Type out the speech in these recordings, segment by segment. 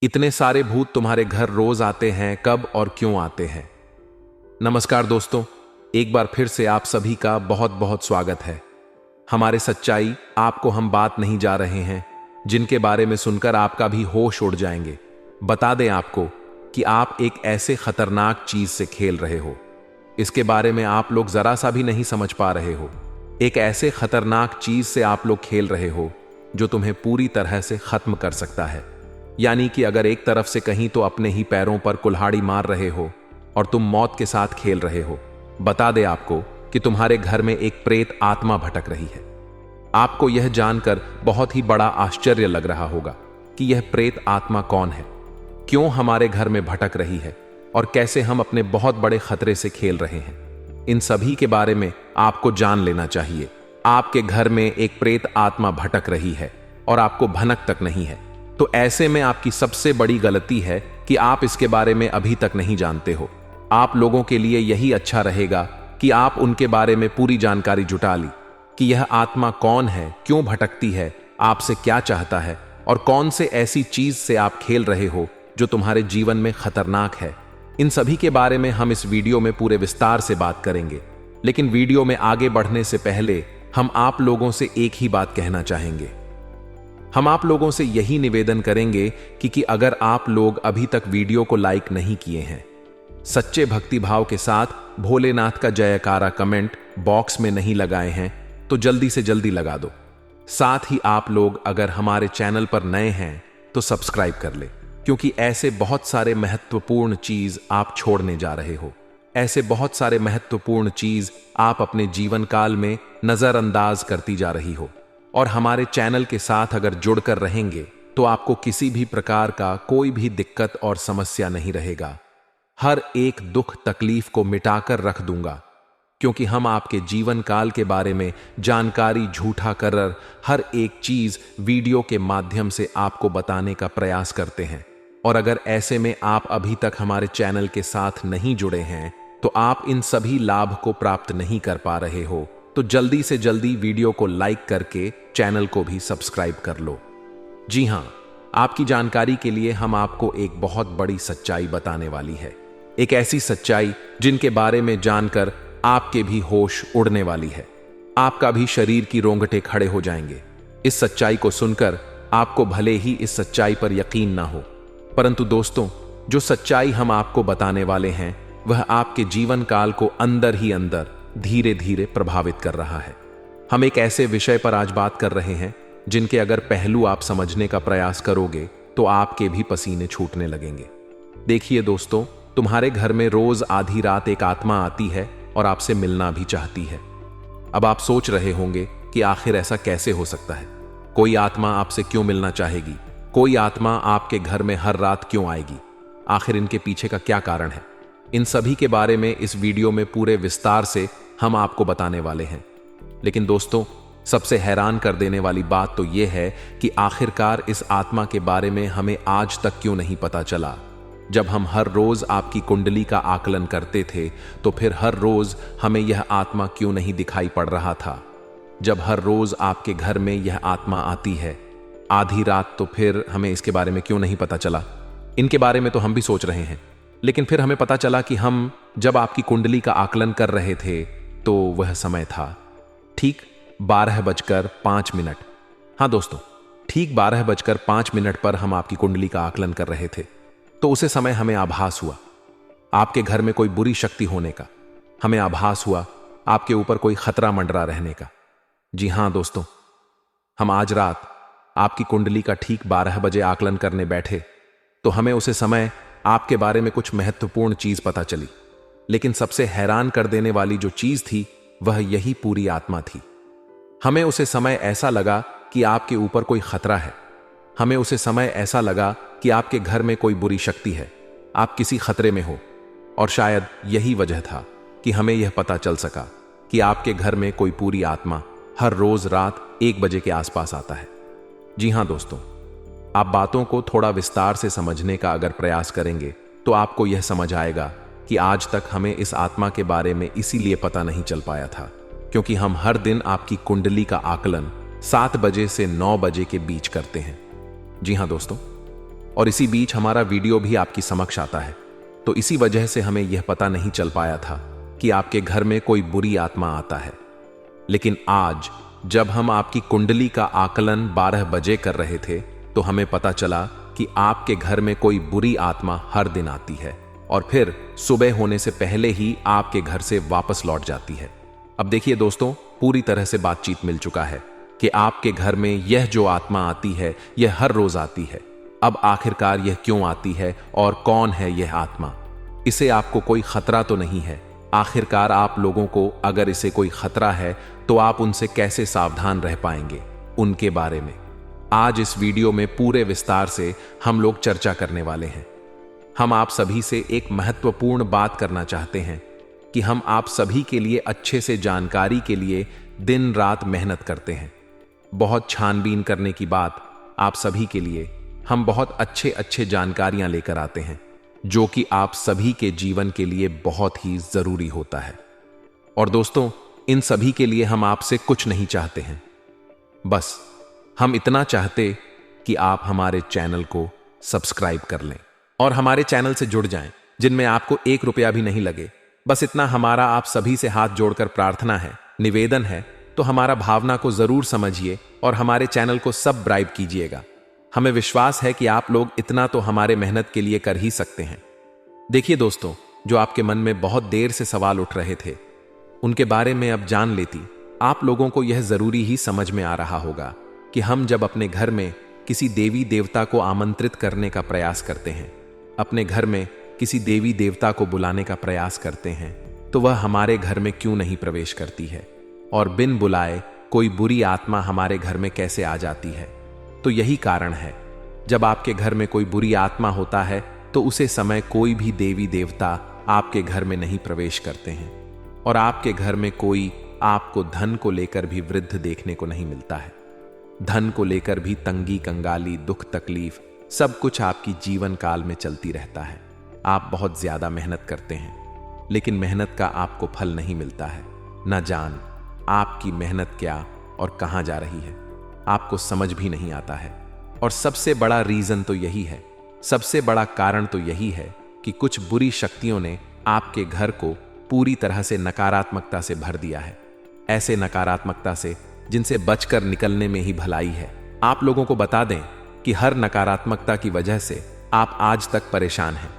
इतने सारे भूत तुम्हारे घर रोज आते हैं, कब और क्यों आते हैं? नमस्कार दोस्तों, एक बार फिर से आप सभी का बहुत बहुत स्वागत है। हमारे सच्चाई आपको हम बात नहीं जा रहे हैं, जिनके बारे में सुनकर आपका भी होश उड़ जाएंगे। बता दें आपको कि आप एक ऐसे खतरनाक चीज से खेल रहे हो, इसके बारे में आप लोग जरा सा भी नहीं समझ पा रहे हो। एक ऐसे खतरनाक चीज से आप लोग खेल रहे हो जो तुम्हें पूरी तरह से खत्म कर सकता है। यानी कि अगर एक तरफ से कहीं तो अपने ही पैरों पर कुल्हाड़ी मार रहे हो और तुम मौत के साथ खेल रहे हो। बता दे आपको कि तुम्हारे घर में एक प्रेत आत्मा भटक रही है। आपको यह जानकर बहुत ही बड़ा आश्चर्य लग रहा होगा कि यह प्रेत आत्मा कौन है, क्यों हमारे घर में भटक रही है और कैसे हम अपने बहुत बड़े खतरे से खेल रहे हैं। इन सभी के बारे में आपको जान लेना चाहिए। आपके घर में एक प्रेत आत्मा भटक रही है और आपको भनक तक नहीं है, तो ऐसे में आपकी सबसे बड़ी गलती है कि आप इसके बारे में अभी तक नहीं जानते हो। आप लोगों के लिए यही अच्छा रहेगा कि आप उनके बारे में पूरी जानकारी जुटा ली कि यह आत्मा कौन है, क्यों भटकती है, आपसे क्या चाहता है और कौन से ऐसी चीज से आप खेल रहे हो जो तुम्हारे जीवन में खतरनाक है। इन सभी के बारे में हम इस वीडियो में पूरे विस्तार से बात करेंगे। लेकिन वीडियो में आगे बढ़ने से पहले हम आप लोगों से एक ही बात कहना चाहेंगे। हम आप लोगों से यही निवेदन करेंगे कि अगर आप लोग अभी तक वीडियो को लाइक नहीं किए हैं, सच्चे भक्तिभाव के साथ भोलेनाथ का जयकारा कमेंट बॉक्स में नहीं लगाए हैं, तो जल्दी से जल्दी लगा दो। साथ ही आप लोग अगर हमारे चैनल पर नए हैं तो सब्सक्राइब कर ले, क्योंकि ऐसे बहुत सारे महत्वपूर्ण चीज आप छोड़ने जा रहे हो। ऐसे बहुत सारे महत्वपूर्ण चीज आप अपने जीवन काल में नजरअंदाज करती जा रही हो। और हमारे चैनल के साथ अगर जुड़कर रहेंगे तो आपको किसी भी प्रकार का कोई भी दिक्कत और समस्या नहीं रहेगा। हर एक दुख तकलीफ को मिटाकर रख दूंगा, क्योंकि हम आपके जीवन काल के बारे में जानकारी झूठा कर हर एक चीज वीडियो के माध्यम से आपको बताने का प्रयास करते हैं। और अगर ऐसे में आप अभी तक हमारे चैनल के साथ नहीं जुड़े हैं तो आप इन सभी लाभ को प्राप्त नहीं कर पा रहे हो, तो जल्दी से जल्दी वीडियो को लाइक करके चैनल को भी सब्सक्राइब कर लो। जी हां, आपकी जानकारी के लिए हम आपको एक बहुत बड़ी सच्चाई बताने वाली है। एक ऐसी सच्चाई जिनके बारे में जानकर आपके भी होश उड़ने वाली है। आपका भी शरीर की रोंगटे खड़े हो जाएंगे। इस सच्चाई को सुनकर आपको भले ही इस सच्चाई पर यकीन ना हो, परंतु दोस्तों, जो सच्चाई हम आपको बताने वाले हैं वह आपके जीवन काल को अंदर ही अंदर धीरे धीरे प्रभावित कर रहा है। हम एक ऐसे विषय पर आज बात कर रहे हैं जिनके अगर पहलू आप समझने का प्रयास करोगे तो आपके भी पसीने छूटने लगेंगे। देखिए दोस्तों, तुम्हारे घर में रोज आधी रात एक आत्मा आती है और आपसे मिलना भी चाहती है। अब आप सोच रहे होंगे कि आखिर ऐसा कैसे हो सकता है? कोई आत्मा आपसे क्यों मिलना चाहेगी? कोई आत्मा आपके घर में हर रात क्यों आएगी? आखिर इनके पीछे का क्या कारण है? इन सभी के बारे में इस वीडियो में पूरे विस्तार से हम आपको बताने वाले हैं। लेकिन दोस्तों, सबसे हैरान कर देने वाली बात तो यह है कि आखिरकार इस आत्मा के बारे में हमें आज तक क्यों नहीं पता चला। जब हम हर रोज आपकी कुंडली का आकलन करते थे तो फिर हर रोज हमें यह आत्मा क्यों नहीं दिखाई पड़ रहा था? जब हर रोज आपके घर में यह आत्मा आती है आधी रात, तो फिर हमें इसके बारे में क्यों नहीं पता चला? इनके बारे में तो हम भी सोच रहे हैं, लेकिन फिर हमें पता चला कि हम जब आपकी कुंडली का आकलन कर रहे थे तो वह समय था ठीक 12:05। हाँ दोस्तों, ठीक 12:05 पर हम आपकी कुंडली का आकलन कर रहे थे। तो उसे समय हमें आभास हुआ आपके घर में कोई बुरी शक्ति होने का। हमें आभास हुआ आपके ऊपर कोई खतरा मंडरा रहने का। जी हां दोस्तों, हम आज रात आपकी कुंडली का ठीक 12 बजे आकलन करने बैठे तो हमें उसे समय आपके बारे में कुछ महत्वपूर्ण चीज पता चली। लेकिन सबसे हैरान कर देने वाली जो चीज थी वह यही पूरी आत्मा थी। हमें उसे समय ऐसा लगा कि आपके ऊपर कोई खतरा है। हमें उसे समय ऐसा लगा कि आपके घर में कोई बुरी शक्ति है, आप किसी खतरे में हो। और शायद यही वजह था कि हमें यह पता चल सका कि आपके घर में कोई पूरी आत्मा हर रोज रात 1 बजे के आसपास आता है। जी हां दोस्तों, आप बातों को थोड़ा विस्तार से समझने का अगर प्रयास करेंगे तो आपको यह समझ आएगा कि आज तक हमें इस आत्मा के बारे में इसीलिए पता नहीं चल पाया था क्योंकि हम हर दिन आपकी कुंडली का आकलन 7 बजे से 9 बजे के बीच करते हैं। जी हां दोस्तों, और इसी बीच हमारा वीडियो भी आपकी समक्ष आता है। तो इसी वजह से हमें यह पता नहीं चल पाया था कि आपके घर में कोई बुरी आत्मा आता है। लेकिन आज जब हम आपकी कुंडली का आकलन 12 बजे कर रहे थे तो हमें पता चला कि आपके घर में कोई बुरी आत्मा हर दिन आती है और फिर सुबह होने से पहले ही आपके घर से वापस लौट जाती है। अब देखिए दोस्तों, पूरी तरह से बातचीत मिल चुका है कि आपके घर में यह जो आत्मा आती है यह हर रोज आती है। अब आखिरकार यह क्यों आती है और कौन है यह आत्मा? इसे आपको कोई खतरा तो नहीं है? आखिरकार आप लोगों को अगर इसे कोई खतरा है तो आप उनसे कैसे सावधान रह पाएंगे, उनके बारे में आज इस वीडियो में पूरे विस्तार से हम लोग चर्चा करने वाले हैं। हम आप सभी से एक महत्वपूर्ण बात करना चाहते हैं कि हम आप सभी के लिए अच्छे से जानकारी के लिए दिन रात मेहनत करते हैं। बहुत छानबीन करने की बात आप सभी के लिए हम बहुत अच्छे जानकारियां लेकर आते हैं जो कि आप सभी के जीवन के लिए बहुत ही जरूरी होता है। और दोस्तों, इन सभी के लिए हम आपसे कुछ नहीं चाहते हैं, बस हम इतना चाहते कि आप हमारे चैनल को सब्सक्राइब कर लें और हमारे चैनल से जुड़ जाएं, जिनमें आपको 1 रुपया भी नहीं लगे। बस इतना हमारा आप सभी से हाथ जोड़कर प्रार्थना है, निवेदन है। तो हमारा भावना को जरूर समझिए और हमारे चैनल को सब्सक्राइब कीजिएगा। हमें विश्वास है कि आप लोग इतना तो हमारे मेहनत के लिए कर ही सकते हैं। देखिए दोस्तों, जो आपके मन में बहुत देर से सवाल उठ रहे थे उनके बारे में अब जान लेती आप लोगों को यह जरूरी ही समझ में आ रहा होगा कि हम जब अपने घर में किसी देवी देवता को आमंत्रित करने का प्रयास करते हैं, अपने घर में किसी देवी देवता को बुलाने का प्रयास करते हैं, तो वह हमारे घर में क्यों नहीं प्रवेश करती है और बिन बुलाए कोई बुरी आत्मा हमारे घर में कैसे आ जाती है? तो यही कारण है, जब आपके घर में कोई बुरी आत्मा होता है तो उसे समय कोई भी देवी देवता आपके घर में नहीं प्रवेश करते हैं और आपके घर में कोई आपको धन को लेकर भी वृद्ध देखने को नहीं मिलता है। धन को लेकर भी तंगी कंगाली, दुख तकलीफ सब कुछ आपकी जीवन काल में चलती रहता है। आप बहुत ज्यादा मेहनत करते हैं लेकिन मेहनत का आपको फल नहीं मिलता है। न जान आपकी मेहनत क्या और कहां जा रही है, आपको समझ भी नहीं आता है। और सबसे बड़ा रीजन तो यही है, सबसे बड़ा कारण तो यही है कि कुछ बुरी शक्तियों ने आपके घर को पूरी तरह से नकारात्मकता से भर दिया है। ऐसे नकारात्मकता से जिनसे बचकर निकलने में ही भलाई है। आप लोगों को बता दें कि हर नकारात्मकता की वजह से आप आज तक परेशान हैं।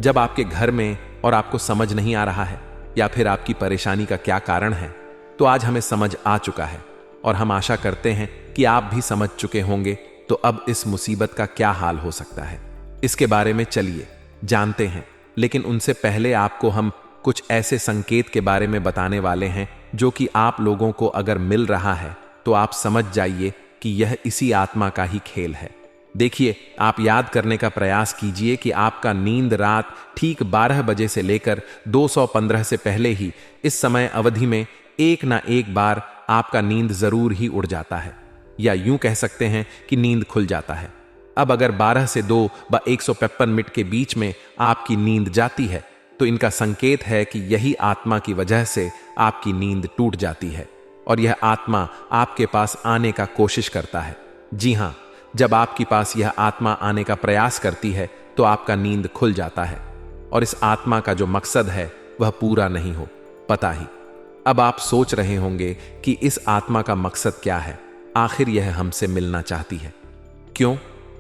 जब आपके घर में और आपको समझ नहीं आ रहा है या फिर आपकी परेशानी का क्या कारण है, तो आज हमें समझ आ चुका है और हम आशा करते हैं कि आप भी समझ चुके होंगे। तो अब इस मुसीबत का क्या हाल हो सकता है, इसके बारे में चलिए जानते हैं। लेकिन उनसे पहले आपको हम कुछ ऐसे संकेत के बारे में बताने वाले हैं जो कि आप लोगों को अगर मिल रहा है तो आप समझ जाइए कि यह इसी आत्मा का ही खेल है। देखिए, आप याद करने का प्रयास कीजिए कि आपका नींद रात ठीक 12 बजे से लेकर 215 से पहले ही इस समय अवधि में एक ना एक बार आपका नींद जरूर ही उड़ जाता है, या यूं कह सकते हैं कि नींद खुल जाता है। अब अगर 12 से 2 व 153 मिनट के बीच में आपकी नींद जाती है तो इनका संकेत है कि यही आत्मा की वजह से आपकी नींद टूट जाती है और यह आत्मा आपके पास आने का कोशिश करता है। जी हां, जब आपके पास यह आत्मा आने का प्रयास करती है तो आपका नींद खुल जाता है और इस आत्मा का जो मकसद है वह पूरा नहीं हो पता ही। अब आप सोच रहे होंगे कि इस आत्मा का मकसद क्या है, आखिर यह हमसे मिलना चाहती है क्यों,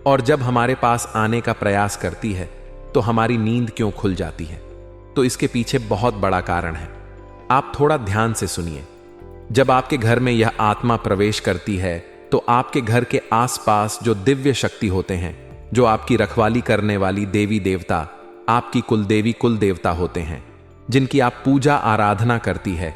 और जब हमारे पास आने का प्रयास करती है तो हमारी नींद क्यों खुल जाती है? तो इसके पीछे बहुत बड़ा कारण है। आप थोड़ा ध्यान से सुनिए। जब आपके घर में यह आत्मा प्रवेश करती है तो आपके घर के आसपास जो दिव्य शक्ति होते हैं, जो आपकी रखवाली करने वाली देवी देवता, आपकी कुलदेवी कुल देवता होते हैं, जिनकी आप पूजा आराधना करती है,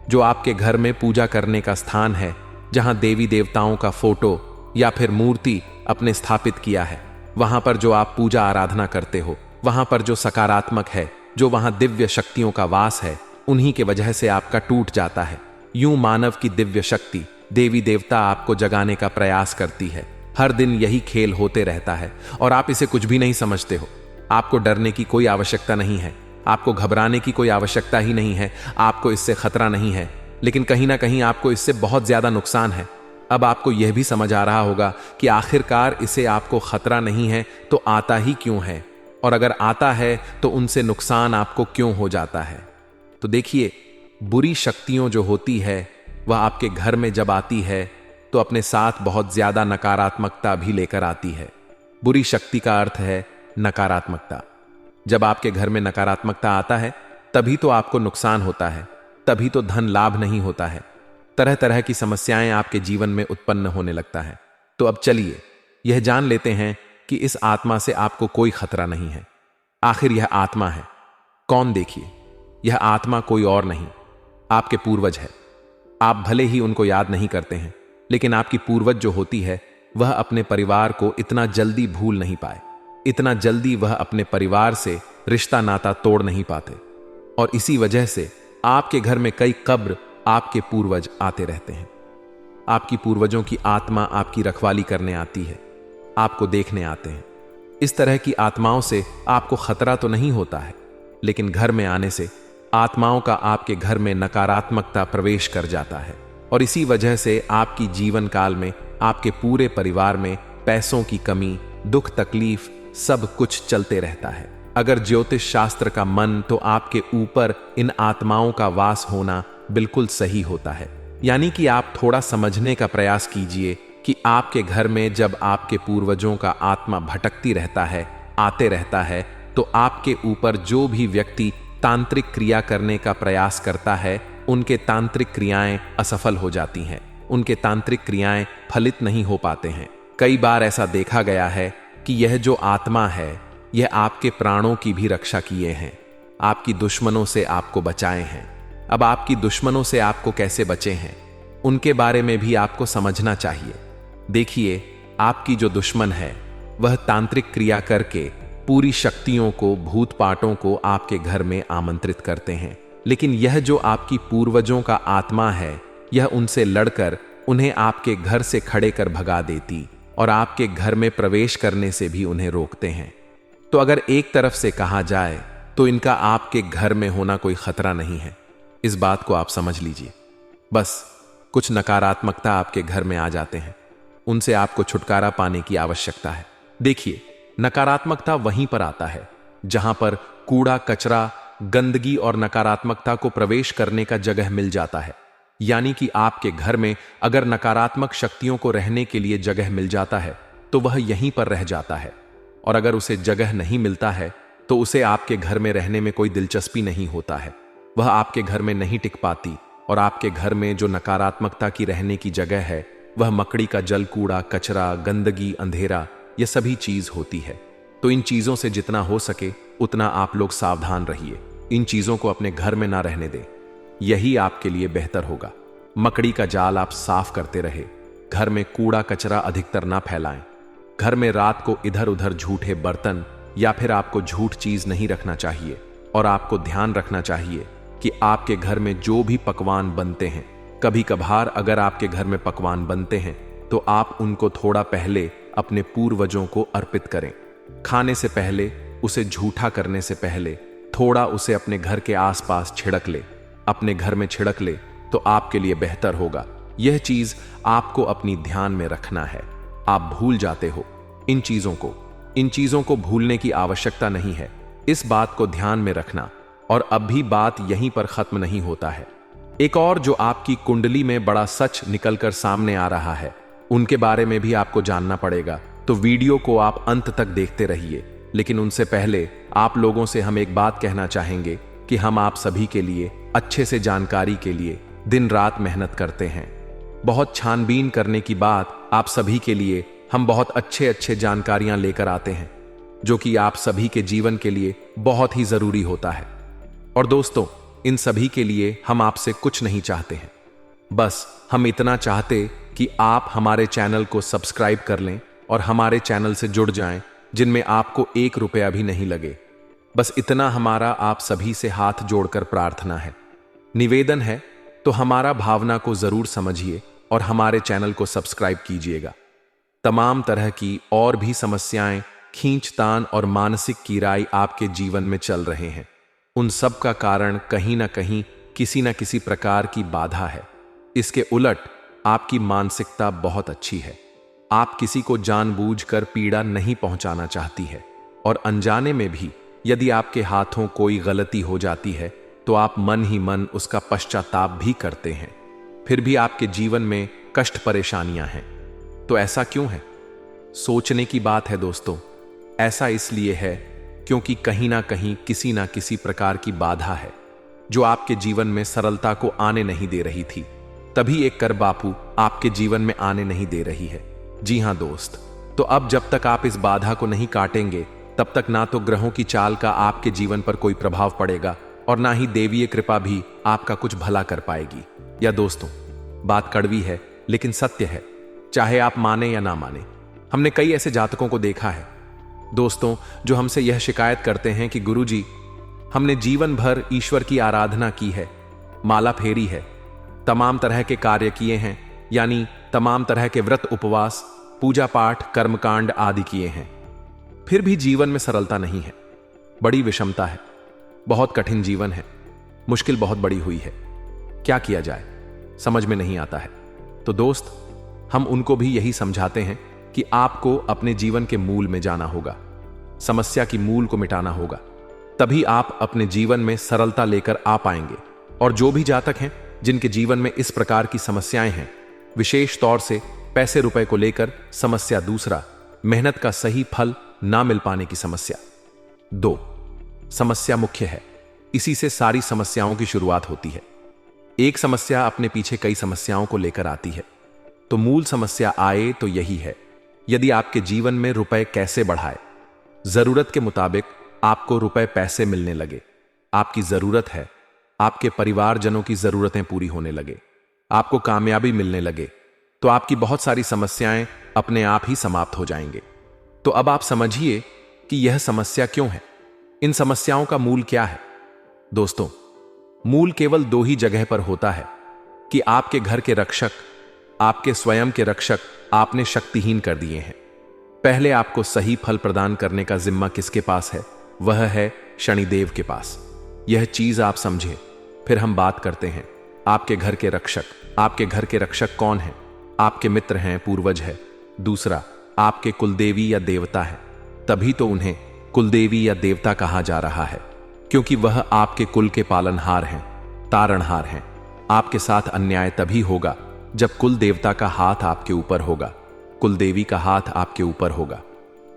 जो आपके घर में पूजा करने का स्थान है, जहां देवी देवताओं का फोटो या फिर मूर्ति अपने स्थापित किया है, वहां पर जो आप पूजा आराधना करते हो, वहां पर जो सकारात्मक है, जो वहां दिव्य शक्तियों का वास है, उन्हीं के वजह से आपका टूट जाता है। यूं मानव की दिव्य शक्ति देवी देवता आपको जगाने का प्रयास करती है। हर दिन यही खेल होते रहता है और आप इसे कुछ भी नहीं समझते हो। आपको डरने की कोई आवश्यकता नहीं है, आपको घबराने की कोई आवश्यकता ही नहीं है, आपको इससे खतरा नहीं है, लेकिन कहीं ना कहीं आपको इससे बहुत ज्यादा नुकसान है। अब आपको यह भी समझ आ रहा होगा कि आखिरकार इसे आपको खतरा नहीं है तो आता ही क्यों है, और अगर आता है तो उनसे नुकसान आपको क्यों हो जाता है। तो देखिए, बुरी शक्तियों जो होती है वह आपके घर में जब आती है तो अपने साथ बहुत ज्यादा नकारात्मकता भी लेकर आती है। बुरी शक्ति का अर्थ है नकारात्मकता। जब आपके घर में नकारात्मकता आता है तभी तो आपको नुकसान होता है, तभी तो धन लाभ नहीं होता है, तरह तरह की समस्याएं आपके जीवन में उत्पन्न होने लगता है। तो अब चलिए यह जान लेते हैं कि इस आत्मा से आपको कोई खतरा नहीं है। आखिर यह आत्मा है कौन? देखिए, यह आत्मा कोई और नहीं, आपके पूर्वज है। आप भले ही उनको याद नहीं करते हैं, लेकिन आपकी पूर्वज जो होती है वह अपने परिवार को इतना जल्दी भूल नहीं पाए, इतना जल्दी वह अपने परिवार से रिश्ता नाता तोड़ नहीं पाते, और इसी वजह से आपके घर में कई कब्र आपके पूर्वज आते रहते हैं। आपकी पूर्वजों की आत्मा आपकी रखवाली करने आती है, आपको देखने आते हैं। इस तरह की आत्माओं से आपको खतरा तो नहीं होता है, लेकिन घर में आने से आत्माओं का आपके घर में नकारात्मकता प्रवेश कर जाता है, और इसी वजह से आपकी जीवन काल में आपके पूरे परिवार में पैसों की कमी, दुख तकलीफ सब कुछ चलते रहता है। अगर ज्योतिष शास्त्र का मन तो आपके ऊपर इन आत्माओं का वास होना बिल्कुल सही होता है। यानी कि आप थोड़ा समझने का प्रयास कीजिए कि आपके घर में जब आपके पूर्वजों का आत्मा भटकती रहता है, आते रहता है, तो आपके ऊपर जो भी व्यक्ति तांत्रिक क्रिया करने का प्रयास करता है उनके तांत्रिक क्रियाएं असफल हो जाती हैं, उनके तांत्रिक क्रियाएं फलित नहीं हो पाते हैं। कई बार ऐसा देखा गया है कि यह जो आत्मा है यह आपके प्राणों की भी रक्षा किए हैं, आपकी दुश्मनों से आपको बचाए हैं। अब आपकी दुश्मनों से आपको कैसे बचे हैं उनके बारे में भी आपको समझना चाहिए। देखिए, आपकी जो दुश्मन है वह तांत्रिक क्रिया करके पूरी शक्तियों को, भूत पाटों को आपके घर में आमंत्रित करते हैं, लेकिन यह जो आपकी पूर्वजों का आत्मा है यह उनसे लड़कर उन्हें आपके घर से खड़े कर भगा देती और आपके घर में प्रवेश करने से भी उन्हें रोकते हैं। तो अगर एक तरफ से कहा जाए तो इनका आपके घर में होना कोई खतरा नहीं है, इस बात को आप समझ लीजिए। बस कुछ नकारात्मकता आपके घर में आ जाते हैं, उनसे आपको छुटकारा पाने की आवश्यकता है। देखिए, नकारात्मकता वहीं पर आता है जहां पर कूड़ा कचरा, गंदगी और नकारात्मकता को प्रवेश करने का जगह मिल जाता है। यानी कि आपके घर में अगर नकारात्मक शक्तियों को रहने के लिए जगह मिल जाता है तो वह यहीं पर रह जाता है, और अगर उसे जगह नहीं मिलता है तो उसे आपके घर में रहने में कोई दिलचस्पी नहीं होता है, वह आपके घर में नहीं टिक पाती, और आपके घर में जो नकारात्मकता की रहने की जगह है वह मकड़ी का जल, कूड़ा कचरा, गंदगी, अंधेरा, यह सभी चीज होती है। तो इन चीजों से जितना हो सके उतना आप लोग सावधान रहिए, इन चीजों को अपने घर में ना रहने दें, यही आपके लिए बेहतर होगा। मकड़ी का जाल आप साफ करते रहे, घर में कूड़ा कचरा अधिकतर ना फैलाएं, घर में रात को इधर उधर झूठे बर्तन या फिर आपको झूठ चीज नहीं रखना चाहिए, और आपको ध्यान रखना चाहिए कि आपके घर में जो भी पकवान बनते हैं, कभी कभार अगर आपके घर में पकवान बनते हैं तो आप उनको थोड़ा पहले अपने पूर्वजों को अर्पित करें। खाने से पहले, उसे झूठा करने से पहले थोड़ा उसे अपने घर के आसपास छिड़क ले, अपने घर में छिड़क ले तो आपके लिए बेहतर होगा। यह चीज आपको अपनी ध्यान में रखना है। आप भूल जाते हो इन चीजों को भूलने की आवश्यकता नहीं है, इस बात को ध्यान में रखना। और अब भी बात यहीं पर खत्म नहीं होता है। एक और जो आपकी कुंडली में बड़ा सच निकलकर सामने आ रहा है उनके बारे में भी आपको जानना पड़ेगा, तो वीडियो को आप अंत तक देखते रहिए। लेकिन उनसे पहले आप लोगों से हम एक बात कहना चाहेंगे कि हम आप सभी के लिए अच्छे से जानकारी के लिए दिन रात मेहनत करते हैं। बहुत छानबीन करने की बात आप सभी के लिए हम बहुत अच्छे जानकारियां लेकर आते हैं, जो कि आप सभी के जीवन के लिए बहुत ही जरूरी होता है। और दोस्तों, इन सभी के लिए हम आपसे कुछ नहीं चाहते हैं, बस हम इतना चाहते कि आप हमारे चैनल को सब्सक्राइब कर लें और हमारे चैनल से जुड़ जाएं, जिनमें आपको 1 रुपया भी नहीं लगे। बस इतना हमारा आप सभी से हाथ जोड़कर प्रार्थना है, निवेदन है। तो हमारा भावना को जरूर समझिए और हमारे चैनल को सब्सक्राइब कीजिएगा। तमाम तरह की और भी समस्याएं, खींचतान और मानसिक कीराई आपके जीवन में चल रहे हैं, उन सब का कारण कहीं ना कहीं किसी न किसी प्रकार की बाधा है। इसके उलट आपकी मानसिकता बहुत अच्छी है। आप किसी को जानबूझकर पीड़ा नहीं पहुंचाना चाहती है, और अनजाने में भी यदि आपके हाथों कोई गलती हो जाती है तो आप मन ही मन उसका पश्चाताप भी करते हैं। फिर भी आपके जीवन में कष्ट परेशानियां हैं। तो ऐसा क्यों है? सोचने की बात है दोस्तों। ऐसा इसलिए है क्योंकि कहीं ना कहीं किसी ना किसी प्रकार की बाधा है जो आपके जीवन में सरलता को आने नहीं दे रही थी। तभी एक कर बापू आपके जीवन में आने नहीं दे रही है। जी हां दोस्त, तो अब जब तक आप इस बाधा को नहीं काटेंगे तब तक ना तो ग्रहों की चाल का आपके जीवन पर कोई प्रभाव पड़ेगा और ना ही देवीय कृपा भी आपका कुछ भला कर पाएगी। या दोस्तों, बात कड़वी है लेकिन सत्य है, चाहे आप माने या ना माने। हमने कई ऐसे जातकों को देखा है दोस्तों जो हमसे यह शिकायत करते हैं कि गुरुजी, हमने जीवन भर ईश्वर की आराधना की है, माला फेरी है, तमाम तरह के कार्य किए हैं, यानी तमाम तरह के व्रत, उपवास, पूजा पाठ, कर्मकांड आदि किए हैं, फिर भी जीवन में सरलता नहीं है। बड़ी विषमता है, बहुत कठिन जीवन है, मुश्किल बहुत बड़ी हुई है। क्या किया जाए समझ में नहीं आता है। तो दोस्त, हम उनको भी यही समझाते हैं कि आपको अपने जीवन के मूल में जाना होगा, समस्या की मूल को मिटाना होगा, तभी आप अपने जीवन में सरलता लेकर आ पाएंगे। और जो भी जातक हैं जिनके जीवन में इस प्रकार की समस्याएं हैं, विशेष तौर से पैसे रुपए को लेकर समस्या, दूसरा मेहनत का सही फल ना मिल पाने की समस्या, 2 समस्या मुख्य है, इसी से सारी समस्याओं की शुरुआत होती है। एक समस्या अपने पीछे कई समस्याओं को लेकर आती है। तो मूल समस्या आए तो यही है, यदि आपके जीवन में रुपए कैसे बढ़ाए, जरूरत के मुताबिक आपको रुपए पैसे मिलने लगे, आपकी जरूरत है, आपके परिवारजनों की जरूरतें पूरी होने लगे, आपको कामयाबी मिलने लगे, तो आपकी बहुत सारी समस्याएं अपने आप ही समाप्त हो जाएंगे। तो अब आप समझिए कि यह समस्या क्यों है, इन समस्याओं का मूल क्या है। दोस्तों, मूल केवल 2 ही जगह पर होता है कि आपके घर के रक्षक, आपके स्वयं के रक्षक आपने शक्तिहीन कर दिए हैं। पहले आपको सही फल प्रदान करने का जिम्मा किसके पास है? वह है शनिदेव के पास। यह चीज आप समझे, फिर हम बात करते हैं आपके घर के रक्षक। आपके घर के रक्षक कौन है? आपके मित्र हैं, पूर्वज है। दूसरा, आपके कुलदेवी या देवता है। तभी तो उन्हें कुलदेवी या देवता कहा जा रहा है, क्योंकि वह आपके कुल के पालनहार हैं, तारणहार हैं। आपके साथ अन्याय तभी होगा जब कुल देवता का हाथ आपके ऊपर होगा, कुलदेवी का हाथ आपके ऊपर होगा।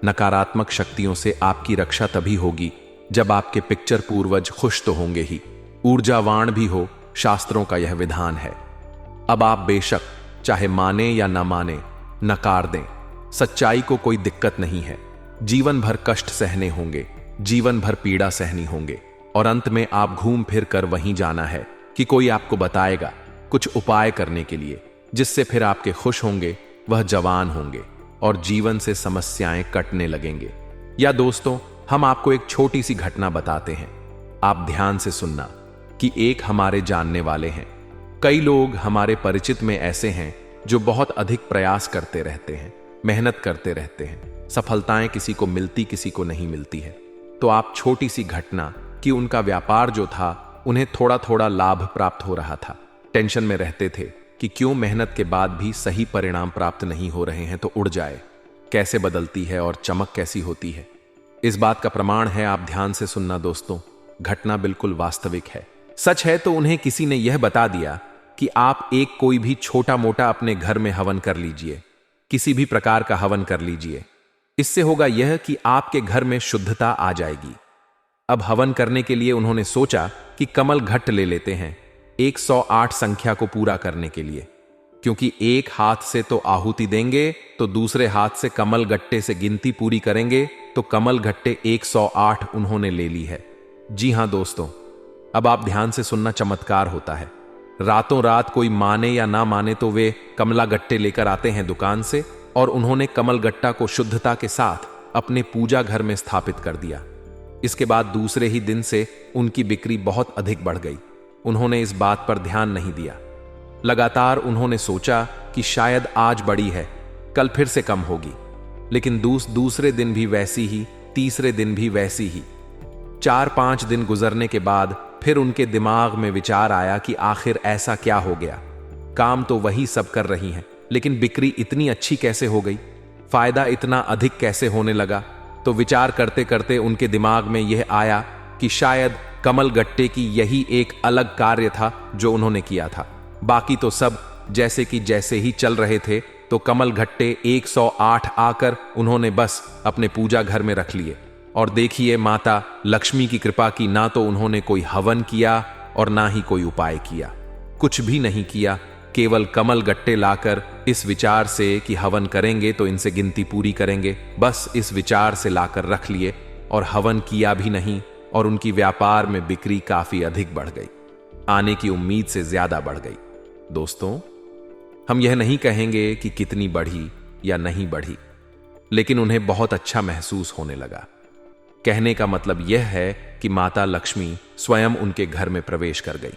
नकारात्मक शक्तियों से आपकी रक्षा तभी होगी जब आपके पिक्चर पूर्वज खुश तो होंगे ही, ऊर्जावान भी हो, शास्त्रों का यह विधान है। अब आप बेशक चाहे माने या ना माने, नकार दें, सच्चाई को कोई दिक्कत नहीं है। जीवन भर कष्ट सहने होंगे, जीवन भर पीड़ा सहनी होंगे, और अंत में आप घूम फिर कर वहीं जाना है कि कोई आपको बताएगा कुछ उपाय करने के लिए, जिससे फिर आपके खुश होंगे, वह जवान होंगे और जीवन से समस्याएं कटने लगेंगे। या दोस्तों, हम आपको एक छोटी सी घटना बताते हैं, आप ध्यान से सुनना कि एक हमारे जानने वाले हैं। कई लोग हमारे परिचित में ऐसे हैं जो बहुत अधिक प्रयास करते रहते हैं, मेहनत करते रहते हैं, सफलताएं किसी को मिलती, किसी को नहीं मिलती है। तो आप छोटी सी घटना कि उनका व्यापार जो था उन्हें थोड़ा थोड़ा लाभ प्राप्त हो रहा था, टेंशन में रहते थे कि क्यों मेहनत के बाद भी सही परिणाम प्राप्त नहीं हो रहे हैं, तो उड़ जाए, कैसे बदलती है और चमक कैसी होती है। इस बात का प्रमाण है, आप ध्यान से सुनना दोस्तों, घटना बिल्कुल वास्तविक है, सच है। तो उन्हें किसी ने यह बता दिया कि आप एक कोई भी छोटा मोटा अपने घर में हवन कर लीजिए, किसी भी प्रकार का हवन कर लीजिए। इससे होगा यह कि आपके घर में शुद्धता आ जाएगी। अब हवन करने के लिए उन्होंने सोचा कि कमल घट्ट ले लेते हैं 108 संख्या को पूरा करने के लिए, क्योंकि एक हाथ से तो आहुति देंगे तो दूसरे हाथ से कमल गट्टे से गिनती पूरी करेंगे, तो कमल घट्टे 108 उन्होंने ले ली है। जी हां दोस्तों, अब आप ध्यान से सुनना, चमत्कार होता है। रातों रात कोई माने या ना माने तो वे कमला गट्टे लेकर आते हैं दुकान से, और उन्होंने कमल गट्टा को शुद्धता के साथ अपने पूजा घर में स्थापित कर दिया। इसके बाद दूसरे ही दिन से उनकी बिक्री बहुत अधिक बढ़ गई। उन्होंने इस बात पर ध्यान नहीं दिया। लगातार उन्होंने सोचा कि शायद आज बढ़ी है, कल फिर से कम होगी, लेकिन दूसरे दिन भी वैसी ही, तीसरे दिन भी वैसी ही। 4-5 दिन गुजरने के बाद फिर उनके दिमाग में विचार आया कि आखिर ऐसा क्या हो गया। काम तो वही सब कर रही हैं, लेकिन बिक्री इतनी अच्छी कैसे हो गई, फायदा इतना अधिक कैसे होने लगा। तो विचार करते करते उनके दिमाग में यह आया कि शायद कमल गट्टे की यही एक अलग कार्य था जो उन्होंने किया था। बाकी तो सब जैसे कि जैसे ही चल रहे थे, तो कमल गट्टे 108 आकर उन्होंने बस अपने पूजा घर में रख लिए। और देखिए, माता लक्ष्मी की कृपा की, ना तो उन्होंने कोई हवन किया और ना ही कोई उपाय किया, कुछ भी नहीं किया। केवल कमल गट्टे लाकर इस विचार से कि हवन करेंगे तो इनसे गिनती पूरी करेंगे, बस इस विचार से लाकर रख लिए और हवन किया भी नहीं। और उनकी व्यापार में बिक्री काफी अधिक बढ़ गई, आने की उम्मीद से ज्यादा बढ़ गई। दोस्तों, हम यह नहीं कहेंगे कि कितनी बढ़ी या नहीं बढ़ी, लेकिन उन्हें बहुत अच्छा महसूस होने लगा। कहने का मतलब यह है कि माता लक्ष्मी स्वयं उनके घर में प्रवेश कर गई।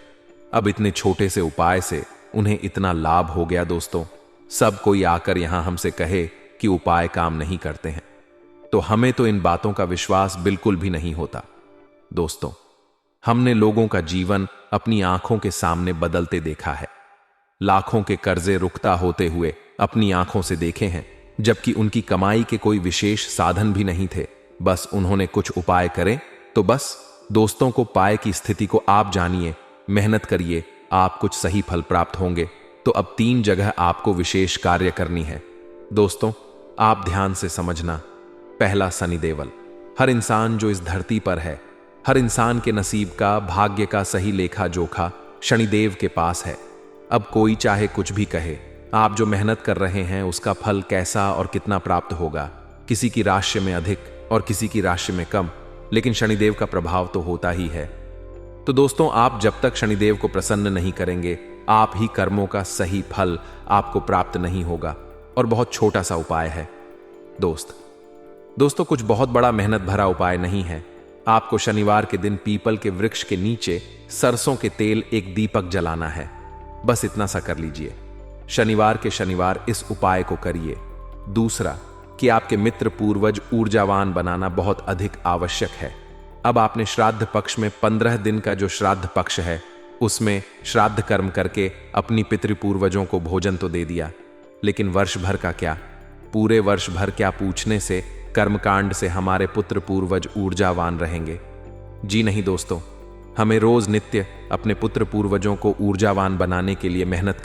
अब इतने छोटे से उपाय से उन्हें इतना लाभ हो गया। दोस्तों, सब कोई आकर यहां हमसे कहे कि उपाय काम नहीं करते हैं, तो हमें तो इन बातों का विश्वास बिल्कुल भी नहीं होता। दोस्तों, हमने लोगों का जीवन अपनी आंखों के सामने बदलते देखा है। लाखों के कर्जे रुकता होते हुए अपनी आंखों से देखे हैं, जबकि उनकी कमाई के कोई विशेष साधन भी नहीं थे। बस उन्होंने कुछ उपाय करे तो बस। दोस्तों को पाए की स्थिति को आप जानिए, मेहनत करिए, आप कुछ सही फल प्राप्त होंगे। तो अब 3 जगह आपको विशेष कार्य करनी है। दोस्तों, आप ध्यान से समझना। पहला, शनिदेवल। हर इंसान जो इस धरती पर है, हर इंसान के नसीब का, भाग्य का सही लेखा जोखा शनिदेव के पास है। अब कोई चाहे कुछ भी कहे, आप जो मेहनत कर रहे हैं उसका फल कैसा और कितना प्राप्त होगा, किसी की राशि में अधिक और किसी की राशि में कम, लेकिन शनिदेव का प्रभाव तो होता ही है। तो दोस्तों, आप जब तक शनिदेव को प्रसन्न नहीं करेंगे, आप ही कर्मों का सही फल आपको प्राप्त नहीं होगा। और बहुत छोटा सा उपाय है दोस्तों, कुछ बहुत बड़ा मेहनत भरा उपाय नहीं है। आपको शनिवार के दिन पीपल के वृक्ष के नीचे सरसों के तेल एक दीपक जलाना है। बस इतना सा कर लीजिए। शनिवार के शनिवार इस उपाय को करिए। दूसरा, कि आपके मित्र पूर्वज ऊर्जावान बनाना बहुत अधिक आवश्यक है। अब आपने श्राद्ध पक्ष में 15 दिन का जो श्राद्ध पक्ष है, उसमें श्राद्ध कर्म करके अपनी पितृपूर्वजों को भोजन तो दे दिया, लेकिन वर्ष भर का क्या, पूरे वर्ष भर क्या पूछने से कर्मकांड से हमारे पुत्र पूर्वज ऊर्जावान रहेंगे? जी नहीं दोस्तों, हमें रोज नित्य अपने पुत्र पूर्वजों को ऊर्जावान बनाने के लिए मेहनत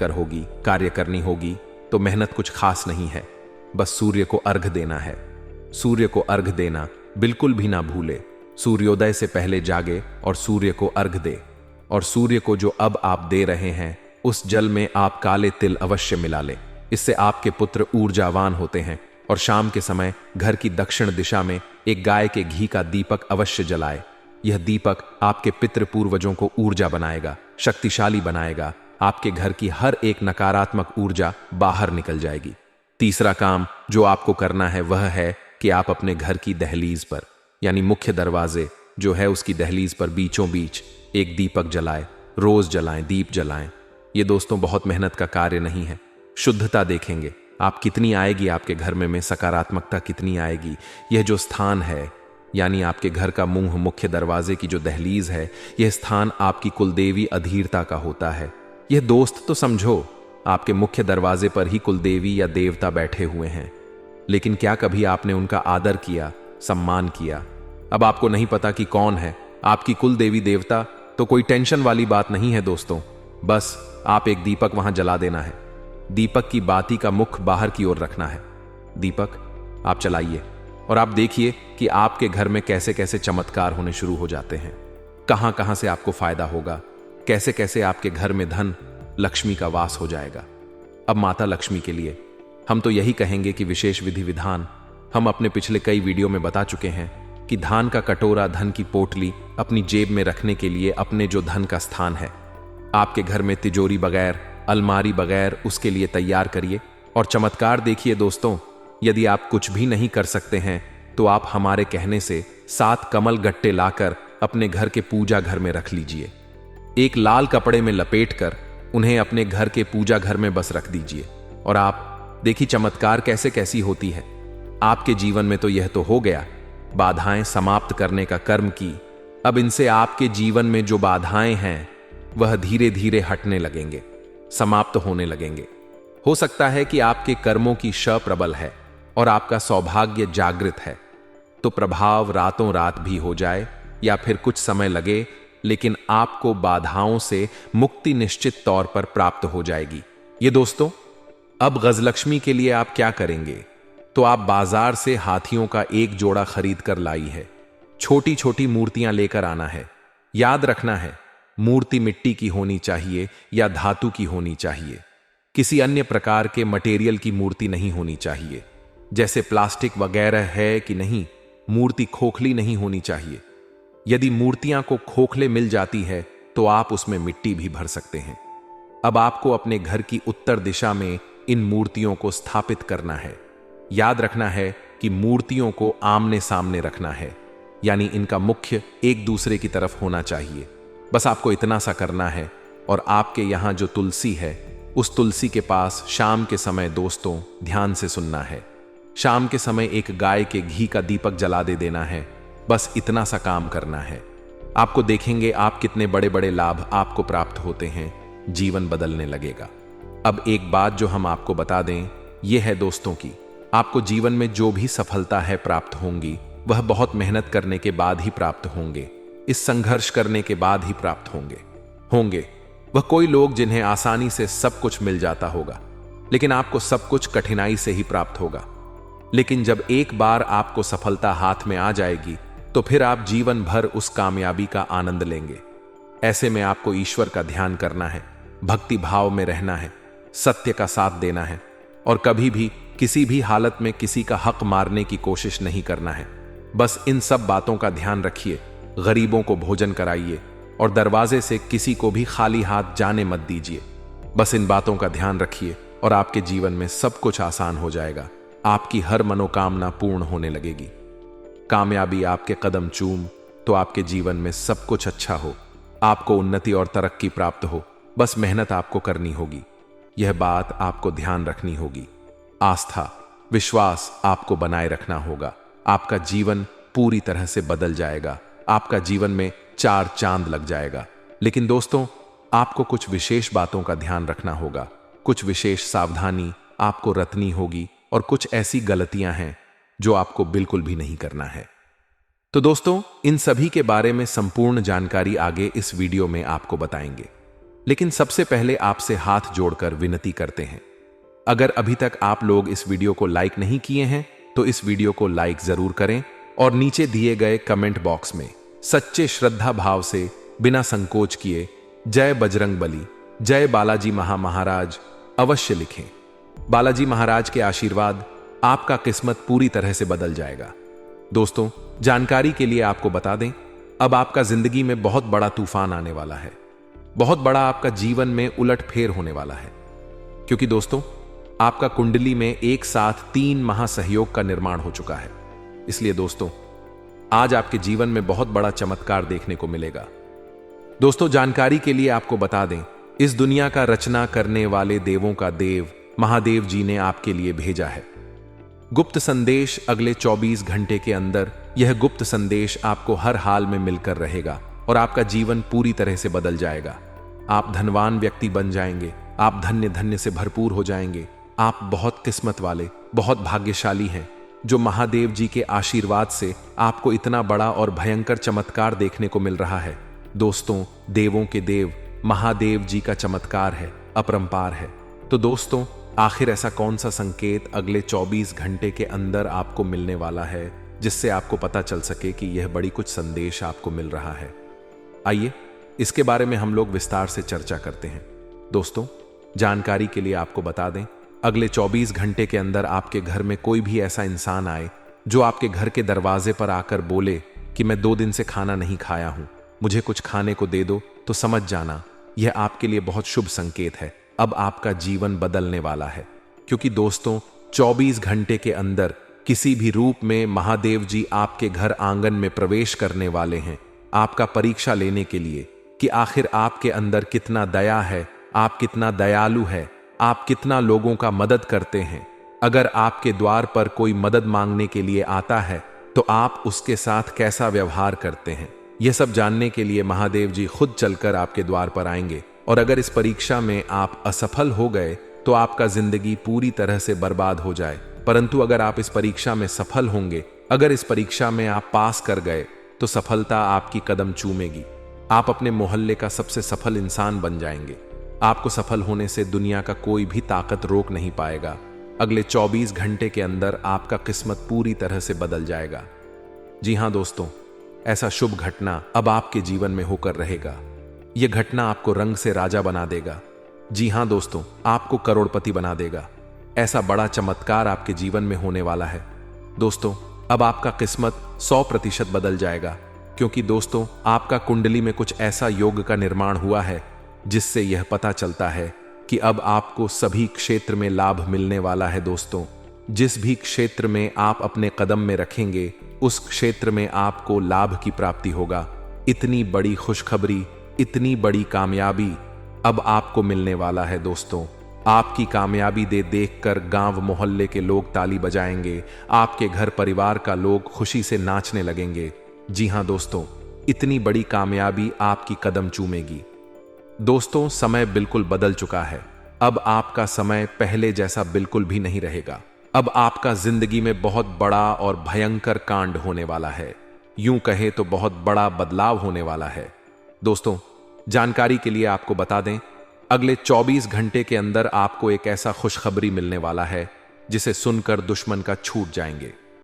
कार्य करनी होगी। तो मेहनत कुछ खास नहीं है, बस सूर्य को अर्घ देना है। सूर्य को अर्घ देना बिल्कुल भी ना भूले। सूर्योदय से पहले जागे और सूर्य को अर्घ दे। और सूर्य को जो अब आप दे रहे हैं, उस जल में आप काले तिल अवश्य मिला ले। इससे आपके पुत्र ऊर्जावान होते हैं। और शाम के समय घर की दक्षिण दिशा में एक गाय के घी का दीपक अवश्य जलाए। यह दीपक आपके पितृ पूर्वजों को ऊर्जा बनाएगा, शक्तिशाली बनाएगा। आपके घर की हर एक नकारात्मक ऊर्जा बाहर निकल जाएगी। तीसरा काम जो आपको करना है वह है कि आप अपने घर की दहलीज पर, यानी मुख्य दरवाजे जो है उसकी दहलीज पर बीचों बीच एक दीपक जलाए। रोज जलाएं, दीप जलाएं। ये दोस्तों बहुत मेहनत का कार्य नहीं है। शुद्धता देखेंगे आप कितनी आएगी, आपके घर में सकारात्मकता कितनी आएगी। यह जो स्थान है, यानी आपके घर का मुंह, मुख्य दरवाजे की जो दहलीज है, यह स्थान आपकी कुलदेवी अधीरता का होता है। यह दोस्त तो समझो आपके मुख्य दरवाजे पर ही कुलदेवी या देवता बैठे हुए हैं, लेकिन क्या कभी आपने उनका आदर किया, सम्मान किया? अब आपको नहीं पता कि कौन है आपकी कुलदेवी देवता, तो कोई टेंशन वाली बात नहीं है दोस्तों। बस आप एक दीपक वहां जला देना है। दीपक की बाती का मुख बाहर की ओर रखना है। दीपक आप चलाइए और आप देखिए कि आपके घर में कैसे कैसे चमत्कार होने शुरू हो जाते हैं। कहां कहां से आपको फायदा होगा, कैसे कैसे आपके घर में धन, लक्ष्मी का वास हो जाएगा। अब माता लक्ष्मी के लिए हम तो यही कहेंगे कि विशेष विधि विधान हम अपने पिछले कई वीडियो में बता चुके हैं कि धान का कटोरा, धन की पोटली अपनी जेब में रखने के लिए अपने जो धन का स्थान है, आपके घर में तिजोरी बगैर, अलमारी बगैर, उसके लिए तैयार करिए। और चमत्कार देखिए दोस्तों, यदि आप कुछ भी नहीं कर सकते हैं तो आप हमारे कहने से 7 कमल गट्टे लाकर अपने घर के पूजा घर में रख लीजिए। एक लाल कपड़े में लपेटकर उन्हें अपने घर के पूजा घर में बस रख दीजिए। और आप देखिए चमत्कार कैसे कैसी होती है। आपके जीवन में तो यह तो हो गया, बाधाएं समाप्त करने का कर्म की। अब इनसे आपके जीवन में जो बाधाएं हैं वह धीरे धीरे हटने लगेंगे। समाप्त होने लगेंगे। हो सकता है कि आपके कर्मों की श प्रबल है और आपका सौभाग्य जागृत है, तो प्रभाव रातों रात भी हो जाए या फिर कुछ समय लगे, लेकिन आपको बाधाओं से मुक्ति निश्चित तौर पर प्राप्त हो जाएगी। ये दोस्तों, अब गजलक्ष्मी के लिए आप क्या करेंगे? तो आप बाजार से हाथियों का एक जोड़ा खरीद कर लाई है। छोटी छोटी मूर्तियां लेकर आना है। याद रखना है, मूर्ति मिट्टी की होनी चाहिए या धातु की होनी चाहिए। किसी अन्य प्रकार के मटेरियल की मूर्ति नहीं होनी चाहिए, जैसे प्लास्टिक वगैरह है कि नहीं। मूर्ति खोखली नहीं होनी चाहिए। यदि मूर्तियां को खोखले मिल जाती है तो आप उसमें मिट्टी भी भर सकते हैं। अब आपको अपने घर की उत्तर दिशा में इन मूर्तियों को स्थापित करना है। याद रखना है कि मूर्तियों को आमने सामने रखना है, यानी इनका मुख्य एक दूसरे की तरफ होना चाहिए। बस आपको इतना सा करना है। और आपके यहां जो तुलसी है, उस तुलसी के पास शाम के समय दोस्तों ध्यान से सुनना है, शाम के समय एक गाय के घी का दीपक जला दे देना है। बस इतना सा काम करना है। आपको देखेंगे आप कितने बड़े बड़े लाभ आपको प्राप्त होते हैं, जीवन बदलने लगेगा। अब एक बात जो हम आपको बता दें, यह है दोस्तों की आपको जीवन में जो भी सफलता है प्राप्त होंगी, वह बहुत मेहनत करने के बाद ही प्राप्त होंगे। इस संघर्ष करने के बाद ही प्राप्त होंगे। वह कोई लोग जिन्हें आसानी से सब कुछ मिल जाता होगा, लेकिन आपको सब कुछ कठिनाई से ही प्राप्त होगा। लेकिन जब एक बार आपको सफलता हाथ में आ जाएगी, तो फिर आप जीवन भर उस कामयाबी का आनंद लेंगे। ऐसे में आपको ईश्वर का ध्यान करना है, भक्ति भाव में रहना है, सत्य का साथ देना है और कभी भी किसी भी हालत में किसी का हक मारने की कोशिश नहीं करना है। बस इन सब बातों का ध्यान रखिए। गरीबों को भोजन कराइए और दरवाजे से किसी को भी खाली हाथ जाने मत दीजिए। बस इन बातों का ध्यान रखिए और आपके जीवन में सब कुछ आसान हो जाएगा। आपकी हर मनोकामना पूर्ण होने लगेगी। कामयाबी आपके कदम चूम तो आपके जीवन में सब कुछ अच्छा हो, आपको उन्नति और तरक्की प्राप्त हो। बस मेहनत आपको करनी होगी। यह बात आपको ध्यान रखनी होगी। आस्था, विश्वास आपको बनाए रखना होगा। आपका जीवन पूरी तरह से बदल जाएगा। आपका जीवन में 4 चांद लग जाएगा। लेकिन दोस्तों, आपको कुछ विशेष बातों का ध्यान रखना होगा। कुछ विशेष सावधानी आपको रखनी होगी और कुछ ऐसी गलतियां हैं जो आपको बिल्कुल भी नहीं करना है। तो दोस्तों, इन सभी के बारे में संपूर्ण जानकारी आगे इस वीडियो में आपको बताएंगे। लेकिन सबसे पहले आपसे हाथ जोड़कर विनती करते हैं, अगर अभी तक आप लोग इस वीडियो को लाइक नहीं किए हैं तो इस वीडियो को लाइक जरूर करें और नीचे दिए गए कमेंट बॉक्स में सच्चे श्रद्धा भाव से बिना संकोच किए जय बजरंगबली, जय बालाजी महाराज अवश्य लिखें। बालाजी महाराज के आशीर्वाद आपका किस्मत पूरी तरह से बदल जाएगा। दोस्तों, जानकारी के लिए आपको बता दें, अब आपका जिंदगी में बहुत बड़ा तूफान आने वाला है। बहुत बड़ा आपका जीवन में उलटफेर होने वाला है, क्योंकि दोस्तों आपका कुंडली में एक साथ 3 महासहयोग का निर्माण हो चुका है। इसलिए दोस्तों, आज आपके जीवन में बहुत बड़ा चमत्कार देखने को मिलेगा। दोस्तों, जानकारी के लिए आपको बता दें, इस दुनिया का रचना करने वाले देवों का देव महादेव जी ने आपके लिए भेजा है गुप्त संदेश। अगले 24 घंटे के अंदर यह गुप्त संदेश आपको हर हाल में मिलकर रहेगा और आपका जीवन पूरी तरह से बदल जाएगा। आप धनवान व्यक्ति बन जाएंगे। आप धन्य धन्य से भरपूर हो जाएंगे। आप बहुत किस्मत वाले, बहुत भाग्यशाली हैं, जो महादेव जी के आशीर्वाद से आपको इतना बड़ा और भयंकर चमत्कार देखने को मिल रहा है। दोस्तों, देवों के देव महादेव जी का चमत्कार है, अपरंपार है। तो दोस्तों, आखिर ऐसा कौन सा संकेत अगले 24 घंटे के अंदर आपको मिलने वाला है जिससे आपको पता चल सके कि यह बड़ी कुछ संदेश आपको मिल रहा है? आइए इसके बारे में हम लोग विस्तार से चर्चा करते हैं। दोस्तों, जानकारी के लिए आपको बता दें, अगले 24 घंटे के अंदर आपके घर में कोई भी ऐसा इंसान आए जो आपके घर के दरवाजे पर आकर बोले कि मैं 2 दिन से खाना नहीं खाया हूं, मुझे कुछ खाने को दे दो, तो समझ जाना यह आपके लिए बहुत शुभ संकेत है। अब आपका जीवन बदलने वाला है, क्योंकि दोस्तों 24 घंटे के अंदर किसी भी रूप में महादेव जी आपके घर आंगन में प्रवेश करने वाले हैं, आपका परीक्षा लेने के लिए कि आखिर आपके अंदर कितना दया है, आप कितना दयालु है, आप कितना लोगों का मदद करते हैं। अगर आपके द्वार पर कोई मदद मांगने के लिए आता है तो आप उसके साथ कैसा व्यवहार करते हैं, यह सब जानने के लिए महादेव जी खुद चलकर आपके द्वार पर आएंगे और अगर इस परीक्षा में आप असफल हो गए तो आपका जिंदगी पूरी तरह से बर्बाद हो जाए। परंतु अगर आप इस परीक्षा में सफल होंगे, अगर इस परीक्षा में आप पास कर गए, तो सफलता आपकी कदम चूमेगी। आप अपने मोहल्ले का सबसे सफल इंसान बन जाएंगे। आपको सफल होने से दुनिया का कोई भी ताकत रोक नहीं पाएगा। अगले 24 घंटे के अंदर आपका किस्मत पूरी तरह से बदल जाएगा। जी हां दोस्तों, ऐसा शुभ घटना अब आपके जीवन में होकर रहेगा। यह घटना आपको रंग से राजा बना देगा। जी हां दोस्तों, आपको करोड़पति बना देगा। ऐसा बड़ा चमत्कार आपके जीवन में होने वाला है। दोस्तों, अब आपका किस्मत 100% बदल जाएगा, क्योंकि दोस्तों आपका कुंडली में कुछ ऐसा योग का निर्माण हुआ है जिससे यह पता चलता है कि अब आपको सभी क्षेत्र में लाभ मिलने वाला है। दोस्तों, जिस भी क्षेत्र में आप अपने कदम में रखेंगे, उस क्षेत्र में आपको लाभ की प्राप्ति होगा। इतनी बड़ी खुशखबरी, इतनी बड़ी कामयाबी अब आपको मिलने वाला है। दोस्तों, आपकी कामयाबी देखकर गांव मोहल्ले के लोग ताली बजाएंगे। आपके घर परिवार का लोग खुशी से नाचने लगेंगे। जी हां दोस्तों, इतनी बड़ी कामयाबी आपकी कदम चूमेगी। दोस्तों, समय बिल्कुल बदल चुका है। अब आपका समय पहले जैसा बिल्कुल भी नहीं रहेगा। अब आपका जिंदगी में बहुत बड़ा और भयंकर कांड होने वाला है। यूं कहे तो बहुत बड़ा बदलाव होने वाला है। दोस्तों, जानकारी के लिए आपको बता दें, अगले 24 घंटे के अंदर आपको एक ऐसा खुशखबरी मिलने वाला है जिसे सुनकर दुश्मन का छूट जाएंगे।